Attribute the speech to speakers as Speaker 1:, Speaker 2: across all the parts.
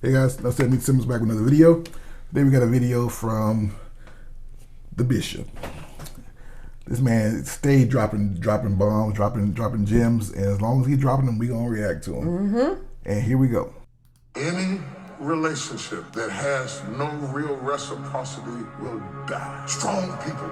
Speaker 1: Hey guys, I said Meet Simmons back with another video. Today we got a video from the Bishop. This man stayed dropping bombs, dropping gems, and as long as he's dropping them, we gonna react to them. And here we go.
Speaker 2: Any relationship that has no real reciprocity will die. Strong people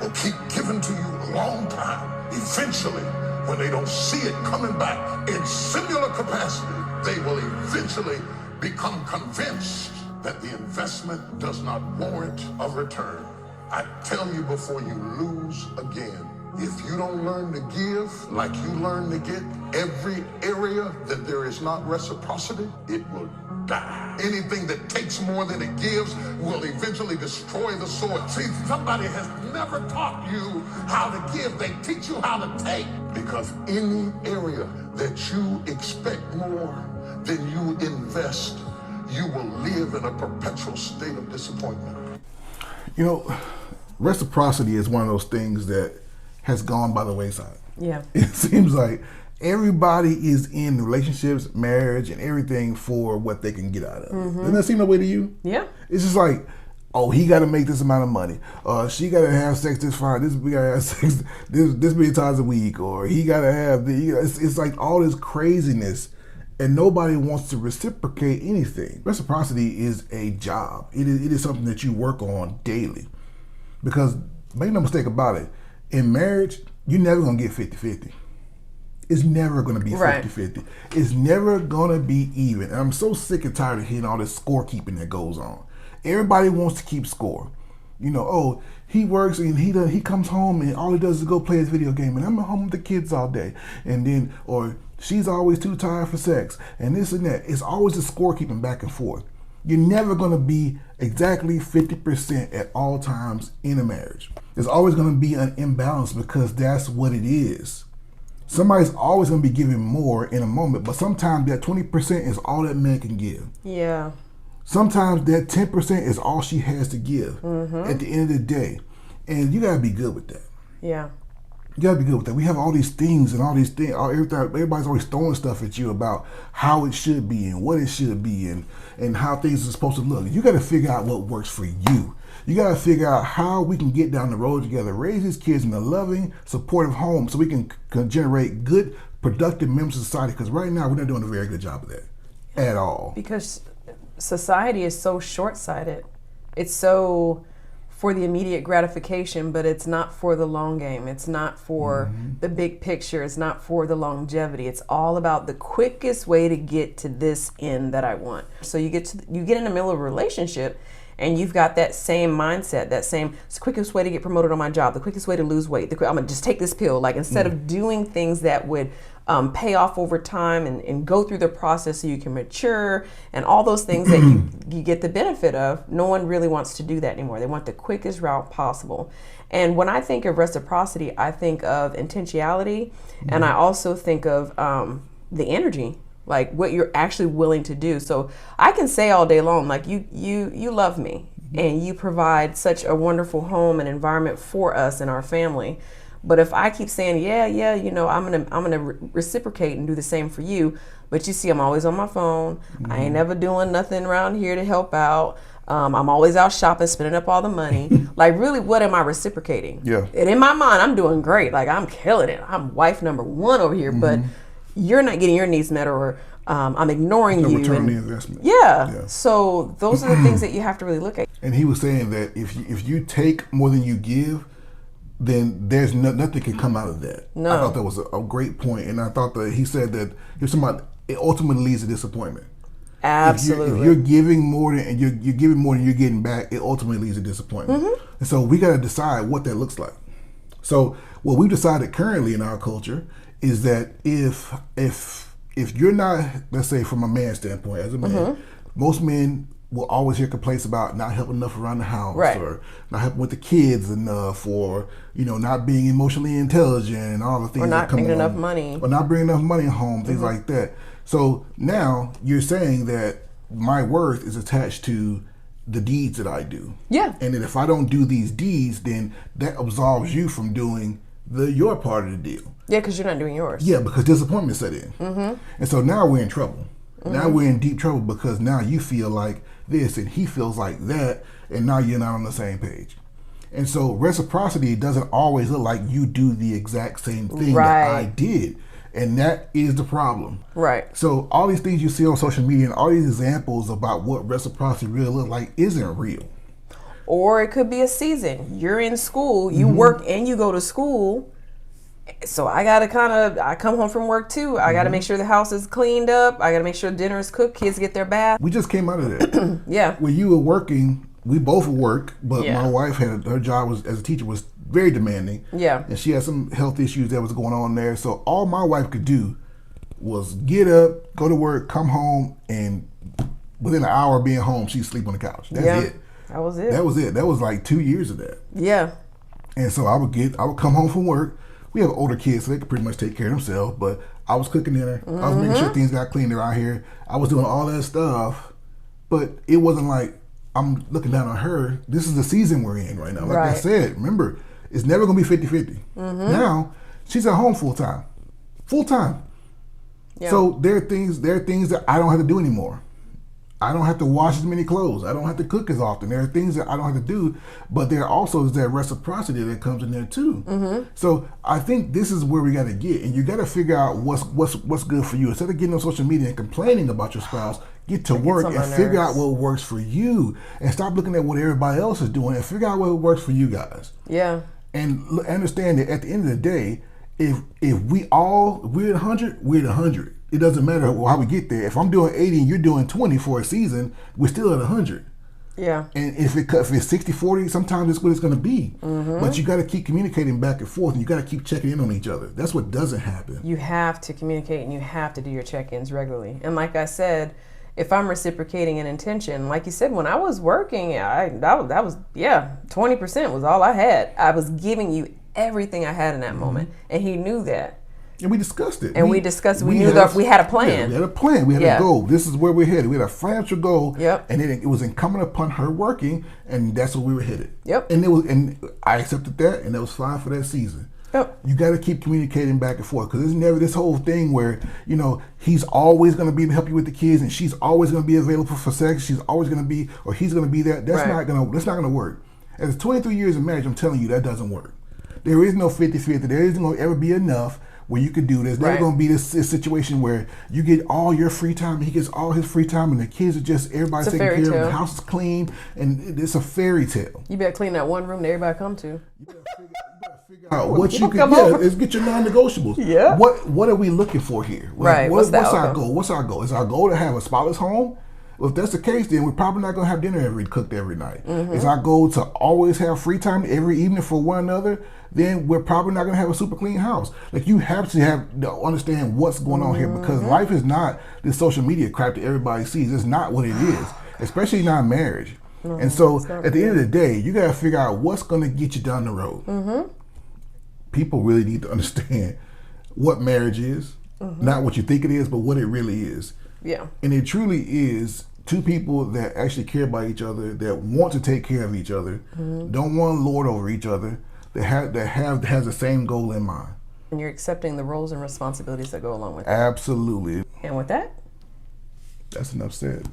Speaker 2: will keep giving to you a long time. Eventually, when they don't see it coming back in similar capacity, they will eventually become convinced that the investment does not warrant a return. I tell you before you lose again, if you don't learn to give like you learn to get, every area that there is not reciprocity, it will die. Anything that takes more than it gives will eventually destroy the soil. See, somebody has never taught you how to give. They teach you how to take. Because any area that you expect more than you invest, you will live in a perpetual state of disappointment.
Speaker 1: You know, reciprocity is one of those things that has gone by the wayside.
Speaker 3: Yeah.
Speaker 1: It seems like everybody is in relationships, marriage, and everything for what they can get out of it. Doesn't that seem that way to you?
Speaker 3: Yeah.
Speaker 1: It's just like, oh, he got to make this amount of money. She got to have sex this far. We got to have sex this many times a week. Or he got to have it's like all this craziness, and nobody wants to reciprocate anything. Reciprocity is a job. It is something that you work on daily. Because make no mistake about it, in marriage, you're never going to get 50-50. It's never going to be 50-50. It's never going to be even. And I'm so sick and tired of hearing all this scorekeeping that goes on. Everybody wants to keep score. You know, oh, he works and he comes home and all he does is go play his video game and I'm at home with the kids all day. And then, or she's always too tired for sex and this and that. It's always a scorekeeping back and forth. You're never going to be exactly 50% at all times in a marriage. There's always going to be an imbalance because that's what it is. Somebody's always going to be giving more in a moment, but sometimes that 20% is all that man can give.
Speaker 3: Yeah.
Speaker 1: Sometimes that 10% is all she has to give at the end of the day. And you got to be good with that.
Speaker 3: Yeah.
Speaker 1: You got to be good with that. We have all these things and all these things. Everybody's always throwing stuff at you about how it should be and what it should be and how things are supposed to look. You got to figure out what works for you. You got to figure out how we can get down the road together, raise these kids in a loving, supportive home so we can generate good, productive members of society. Because right now, we're not doing a very good job of that at all.
Speaker 3: Because society is so short-sighted. It's so for the immediate gratification, but it's not for the long game. It's not for the big picture. It's not for the longevity. It's all about the quickest way to get to this end that I want. So you get in the middle of a relationship and you've got that same mindset, it's the quickest way to get promoted on my job, the quickest way to lose weight. I'm gonna just take this pill. Like instead of doing things that would pay off over time and go through the process so you can mature and all those things that you get the benefit of, no one really wants to do that anymore. They want the quickest route possible. And when I think of reciprocity, I think of intentionality and I also think of the energy. Like what you're actually willing to do. So I can say all day long, like you love me and you provide such a wonderful home and environment for us and our family. But if I keep saying, yeah, you know, I'm gonna reciprocate and do the same for you, but you see, I'm always on my phone. I ain't never doing nothing around here to help out. I'm always out shopping, spending up all the money. Like, really, what am I reciprocating?
Speaker 1: Yeah.
Speaker 3: And in my mind, I'm doing great. Like, I'm killing it. I'm wife number one over here, but you're not getting your needs met, or I'm ignoring you.
Speaker 1: Return on the investment.
Speaker 3: Yeah. So those are the things that you have to really look at.
Speaker 1: And he was saying that if you take more than you give, then there's nothing can come out of that.
Speaker 3: No.
Speaker 1: I thought that was a great point, and I thought that he said that if somebody, it ultimately leads to disappointment.
Speaker 3: Absolutely.
Speaker 1: If you're giving more than and you're giving more than you're getting back, it ultimately leads to disappointment. And so we got to decide what that looks like. So what we've decided currently in our culture is that if you're not, let's say from a man's standpoint, as a man, most men will always hear complaints about not helping enough around the house, or not helping with the kids enough, or not being emotionally intelligent, and all the things
Speaker 3: or not
Speaker 1: that come
Speaker 3: bringing
Speaker 1: along,
Speaker 3: enough money,
Speaker 1: or not bringing enough money home, things like that. So now you're saying that my worth is attached to the deeds that I do.
Speaker 3: Yeah.
Speaker 1: And that if I don't do these deeds, then that absolves you from doing your part of the deal.
Speaker 3: Yeah, because you're not doing yours.
Speaker 1: Yeah, because disappointment set in. And so now we're in trouble. Now we're in deep trouble because now you feel like this and he feels like that, and now you're not on the same page. And so reciprocity doesn't always look like you do the exact same thing that I did. And that is the problem.
Speaker 3: Right.
Speaker 1: So all these things you see on social media and all these examples about what reciprocity really looks like isn't real.
Speaker 3: Or it could be a season. You're in school, you work and you go to school. So I come home from work too. I gotta make sure the house is cleaned up. I gotta make sure dinner is cooked, kids get their bath.
Speaker 1: We just came out of that.
Speaker 3: Yeah.
Speaker 1: When you were working, we both work, but my wife her job as a teacher was very demanding.
Speaker 3: Yeah.
Speaker 1: And she had some health issues that was going on there. So all my wife could do was get up, go to work, come home, and within an hour of being home, she'd sleep on the couch. That's it.
Speaker 3: That was it.
Speaker 1: That was it. That was like 2 years of that.
Speaker 3: Yeah.
Speaker 1: And so I would come home from work. We have older kids, so they could pretty much take care of themselves. But I was cooking dinner. I was making sure things got cleaned around here. I was doing all that stuff. But it wasn't like I'm looking down on her. This is the season we're in right now. Like I said, remember, it's never going to be 50-50. Now, she's at home full time. Full time. Yeah. So there are things that I don't have to do anymore. I don't have to wash as many clothes. I don't have to cook as often. There are things that I don't have to do, but there also is that reciprocity that comes in there too. So I think this is where we got to get, and you got to figure out what's good for you. Instead of getting on social media and complaining about your spouse, get to work and figure out what works for you, and stop looking at what everybody else is doing and figure out what works for you guys.
Speaker 3: Yeah.
Speaker 1: And understand that at the end of the day, if we're at 100, we're at 100. It doesn't matter how we get there. If I'm doing 80 and you're doing 20 for a season, we're still at 100.
Speaker 3: Yeah.
Speaker 1: And if it's 60-40, sometimes it's what it's going to be. But you got to keep communicating back and forth, and you got to keep checking in on each other. That's what doesn't happen.
Speaker 3: You have to communicate, and you have to do your check-ins regularly. And like I said, if I'm reciprocating an intention, like you said, when I was working, that was 20% was all I had. I was giving you everything I had in that moment, and he knew that.
Speaker 1: And we discussed it.
Speaker 3: And we knew that we had a plan.
Speaker 1: Yeah, we had a plan. We had a goal. This is where we're headed. We had a financial goal.
Speaker 3: Yep.
Speaker 1: And it was incumbent upon her working, and that's where we were headed.
Speaker 3: Yep.
Speaker 1: And I accepted that, and that was fine for that season.
Speaker 3: Yep.
Speaker 1: You got to keep communicating back and forth, because there's never this whole thing where, he's always going to be to help you with the kids, and she's always going to be available for sex. She's always going to be, or he's going to be that. That's not going to work. As 23 years of marriage, I'm telling you, that doesn't work. There is no 50-50. There isn't going to ever be enough where you can do this. There's going to be this situation where you get all your free time, and he gets all his free time, and the kids are just, everybody's taken care of, the house is clean, and it's a fairy tale.
Speaker 3: You better clean that one room that everybody come to.
Speaker 1: You better figure out what you can is get your non-negotiables.
Speaker 3: Yeah.
Speaker 1: What are we looking for here?
Speaker 3: Right.
Speaker 1: What's our goal? What's our goal? Is our goal to have a spotless home? Well, if that's the case, then we're probably not going to have dinner cooked every night. Is our goal to always have free time every evening for one another? Then we're probably not going to have a super clean house. Like, you have to understand what's going on here, because life is not this social media crap that everybody sees. It's not what it is, especially not marriage. And so at the end of the day, you got to figure out what's going to get you down the road. People really need to understand what marriage is, not what you think it is, but what it really is.
Speaker 3: Yeah.
Speaker 1: And it truly is two people that actually care about each other, that want to take care of each other, don't want to lord over each other, that has the same goal in mind.
Speaker 3: And you're accepting the roles and responsibilities that go along with it.
Speaker 1: Absolutely.
Speaker 3: And with that,
Speaker 1: that's enough said.